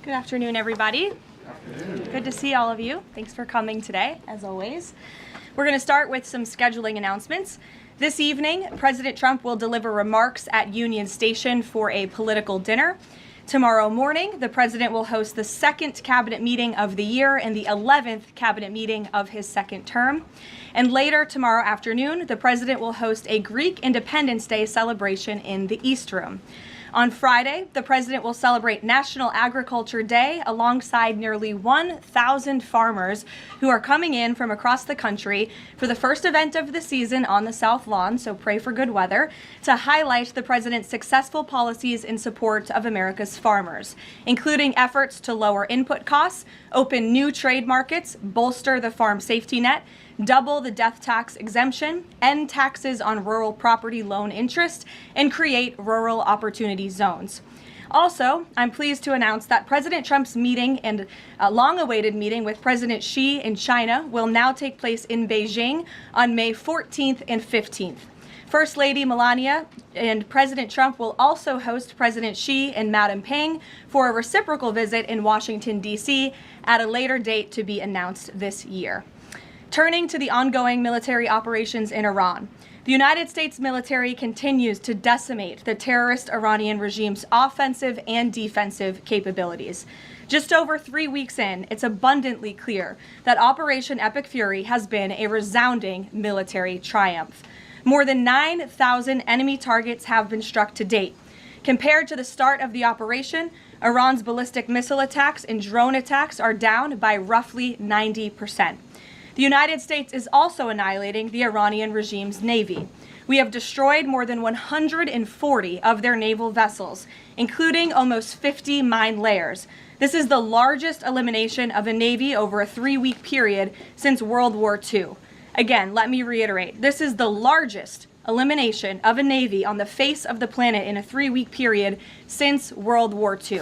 Good afternoon, everybody. Good to see all of you. Thanks for coming today, as always. We're going to start with some scheduling announcements. This evening, President Trump will deliver remarks at Union Station for a political dinner. Tomorrow morning, the president will host the second cabinet meeting of the year and the 11th cabinet meeting of his second term. And later tomorrow afternoon, the president will host a Greek Independence Day celebration in the East Room. On Friday, the president will celebrate National Agriculture Day alongside nearly 1,000 farmers who are coming in from across the country for the first event of the season on the South Lawn, so pray for good weather, to highlight the president's successful policies in support of America's farmers, including efforts to lower input costs, open new trade markets, bolster the farm safety net, double the death tax exemption, end taxes on rural property loan interest, and create rural opportunity zones. Also, I'm pleased to announce that President Trump's meeting and a long-awaited meeting with President Xi in China will now take place in Beijing on May 14th and 15th. First Lady Melania and President Trump will also host President Xi and Madam Peng for a reciprocal visit in Washington, D.C. at a later date to be announced this year. Turning to the ongoing military operations in Iran, the United States military continues to decimate the terrorist Iranian regime's offensive and defensive capabilities. Just over 3 weeks in, it's abundantly clear that Operation Epic Fury has been a resounding military triumph. More than 9,000 enemy targets have been struck to date. Compared to the start of the operation, Iran's ballistic missile attacks and drone attacks are down by roughly 90%. The United States is also annihilating the Iranian regime's navy. We have destroyed more than 140 of their naval vessels, including almost 50 mine layers. This is the largest elimination of a navy over a 3-week period since World War II. Again, let me reiterate, this is the largest elimination of a navy on the face of the planet in a 3-week period since World War II.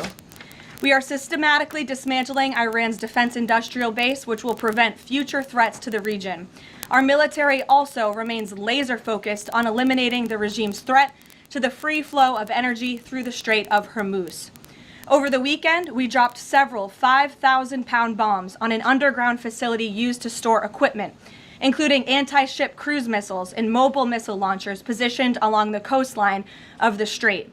We are systematically dismantling Iran's defense industrial base, which will prevent future threats to the region. Our military also remains laser-focused on eliminating the regime's threat to the free flow of energy through the Strait of Hormuz. Over the weekend, we dropped several 5,000-pound bombs on an underground facility used to store equipment, including anti-ship cruise missiles and mobile missile launchers positioned along the coastline of the strait.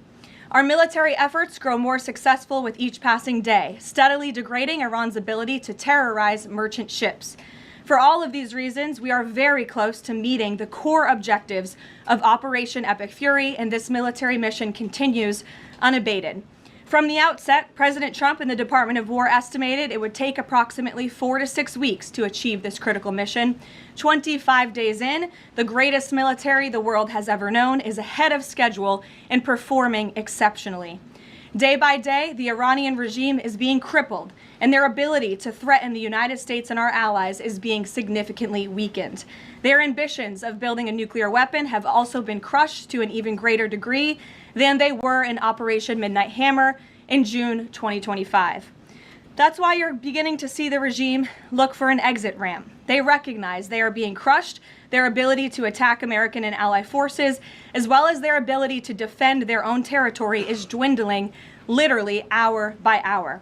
Our military efforts grow more successful with each passing day, steadily degrading Iran's ability to terrorize merchant ships. For all of these reasons, we are very close to meeting the core objectives of Operation Epic Fury, and this military mission continues unabated. From the outset, President Trump and the Department of War estimated it would take approximately 4 to 6 weeks to achieve this critical mission. 25 days in, the greatest military the world has ever known is ahead of schedule and performing exceptionally. Day by day, the Iranian regime is being crippled, and their ability to threaten the United States and our allies is being significantly weakened. Their ambitions of building a nuclear weapon have also been crushed to an even greater degree than they were in Operation Midnight Hammer in June 2025. That's why you're beginning to see the regime look for an exit ramp. They recognize they are being crushed, their ability to attack American and ally forces, as well as their ability to defend their own territory is dwindling literally hour by hour.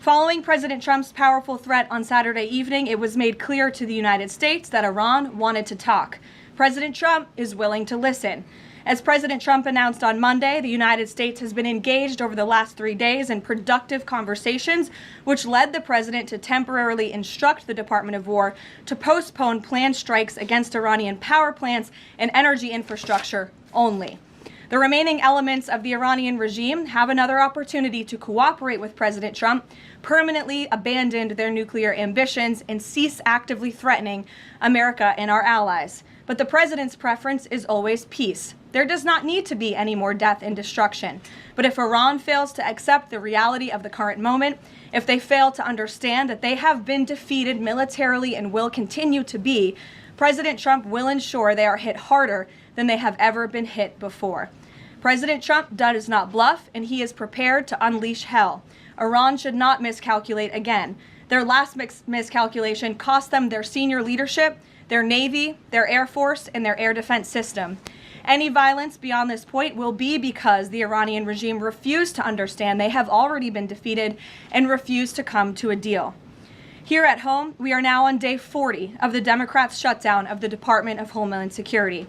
Following President Trump's powerful threat on Saturday evening, it was made clear to the United States that Iran wanted to talk. President Trump is willing to listen. As President Trump announced on Monday, the United States has been engaged over the last 3 days in productive conversations, which led the president to temporarily instruct the Department of War to postpone planned strikes against Iranian power plants and energy infrastructure only. The remaining elements of the Iranian regime have another opportunity to cooperate with President Trump, permanently abandon their nuclear ambitions, and cease actively threatening America and our allies. But the president's preference is always peace. There does not need to be any more death and destruction. But if Iran fails to accept the reality of the current moment, if they fail to understand that they have been defeated militarily and will continue to be, President Trump will ensure they are hit harder than they have ever been hit before. President Trump does not bluff, and he is prepared to unleash hell. Iran should not miscalculate again. Their last miscalculation cost them their senior leadership, their Navy, their Air Force, and their air defense system. Any violence beyond this point will be because the Iranian regime refused to understand they have already been defeated and refused to come to a deal. Here at home, we are now on day 40 of the Democrats' shutdown of the Department of Homeland Security.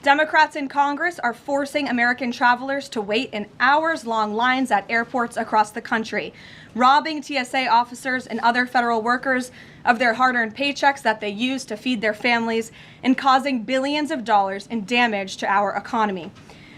Democrats in Congress are forcing American travelers to wait in hours-long lines at airports across the country, robbing TSA officers and other federal workers of their hard-earned paychecks that they use to feed their families, and causing billions of dollars in damage to our economy.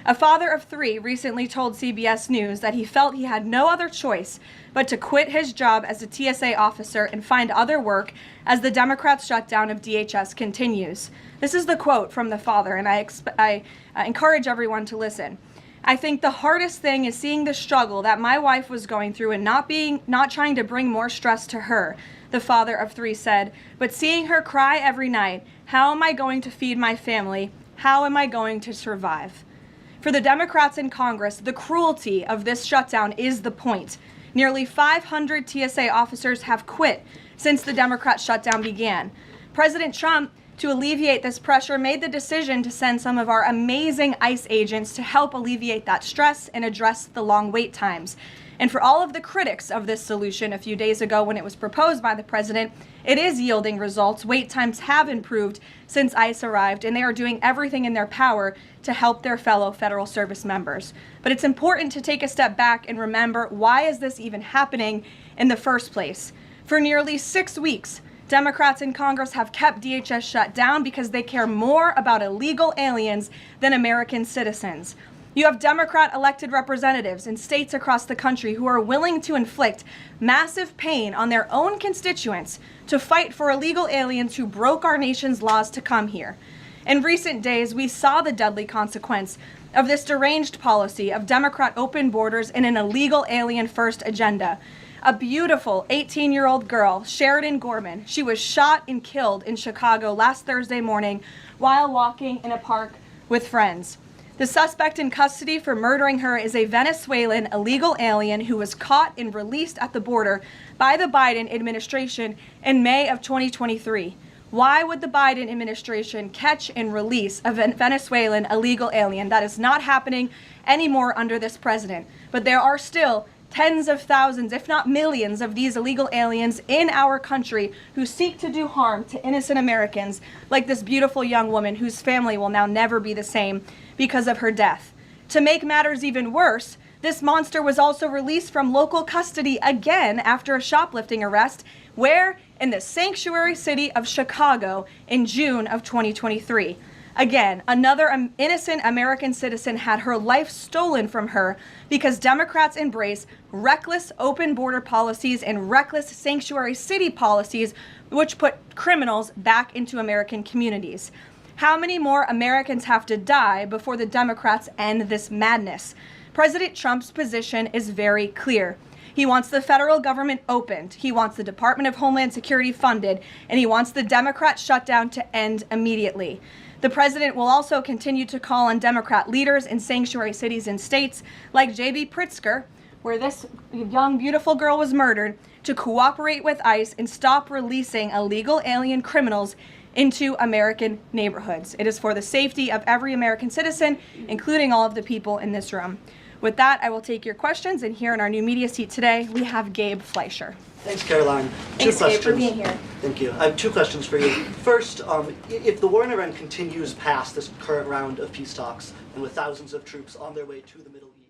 A father of 3 recently told CBS News that he felt he had no other choice but to quit his job as a TSA officer and find other work as the Democrats' shutdown of DHS continues. This is the quote from the father, and I encourage everyone to listen. I think the hardest thing is seeing the struggle that my wife was going through and not trying to bring more stress to her, the father of 3 said, but seeing her cry every night. How am I going to feed my family? How am I going to survive? For the Democrats in Congress, the cruelty of this shutdown is the point. Nearly 500 TSA officers have quit since the Democrat shutdown began. President Trump, to alleviate this pressure, made the decision to send some of our amazing ICE agents to help alleviate that stress and address the long wait times. And for all of the critics of this solution a few days ago when it was proposed by the president, it is yielding results. Wait times have improved since ICE arrived, and they are doing everything in their power to help their fellow federal service members. But it's important to take a step back and remember, why is this even happening in the first place? For nearly 6 weeks, Democrats in Congress have kept DHS shut down because they care more about illegal aliens than American citizens. You have Democrat elected representatives in states across the country who are willing to inflict massive pain on their own constituents to fight for illegal aliens who broke our nation's laws to come here. In recent days, we saw the deadly consequence of this deranged policy of Democrat open borders and an illegal alien-first agenda. A beautiful 18-year-old girl, Sheridan Gorman, she was shot and killed in Chicago last Thursday morning while walking in a park with friends. The suspect in custody for murdering her is a Venezuelan illegal alien who was caught and released at the border by the Biden administration in May of 2023. Why would the Biden administration catch and release a Venezuelan illegal alien? That is not happening anymore under this president. But there are still tens of thousands, if not millions, of these illegal aliens in our country who seek to do harm to innocent Americans, like this beautiful young woman whose family will now never be the same because of her death. To make matters even worse, this monster was also released from local custody again after a shoplifting arrest, where? In the sanctuary city of Chicago in June of 2023. Again, another innocent American citizen had her life stolen from her because Democrats embrace reckless open border policies and reckless sanctuary city policies, which put criminals back into American communities. How many more Americans have to die before the Democrats end this madness? President Trump's position is very clear. He wants the federal government opened, he wants the Department of Homeland Security funded, and he wants the Democrat shutdown to end immediately. The president will also continue to call on Democrat leaders in sanctuary cities and states like J.B. Pritzker, where this young, beautiful girl was murdered, to cooperate with ICE and stop releasing illegal alien criminals into American neighborhoods. It is for the safety of every American citizen, including all of the people in this room. With that, I will take your questions, and here in our new media seat today, we have Gabe Fleischer. Thanks, Caroline. Thanks, Gabe, for being here. Thank you. I have 2 questions for you. First, if the war in Iran continues past this current round of peace talks, and with thousands of troops on their way to the Middle East,